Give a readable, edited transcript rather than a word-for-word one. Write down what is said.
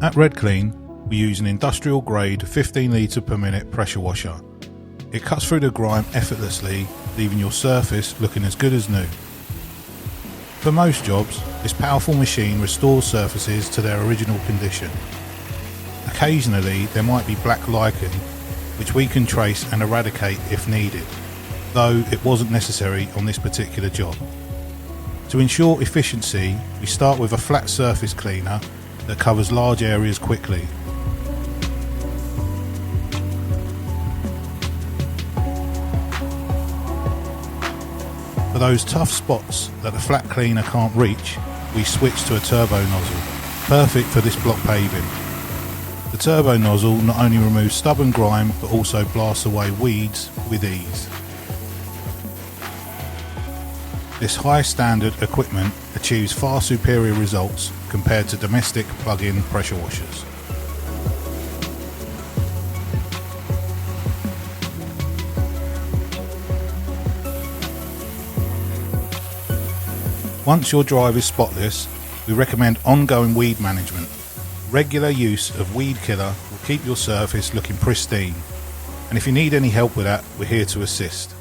At Red Clean, we use an industrial grade 15 litre per minute pressure washer. It cuts through the grime effortlessly, leaving your surface looking as good as new. For most jobs, this powerful machine restores surfaces to their original condition. Occasionally there might be black lichen, which we can trace and eradicate if needed, though it wasn't necessary on this particular job. To ensure efficiency, we start with a flat surface cleaner that covers large areas quickly. For those tough spots that the flat cleaner can't reach, we switch to a turbo nozzle, perfect for this block paving. The turbo nozzle not only removes stubborn grime but also blasts away weeds with ease. This high standard equipment achieves far superior results compared to domestic plug-in pressure washers. Once your drive is spotless, we recommend ongoing weed management. Regular use of weed killer will keep your surface looking pristine, and if you need any help with that, we're here to assist.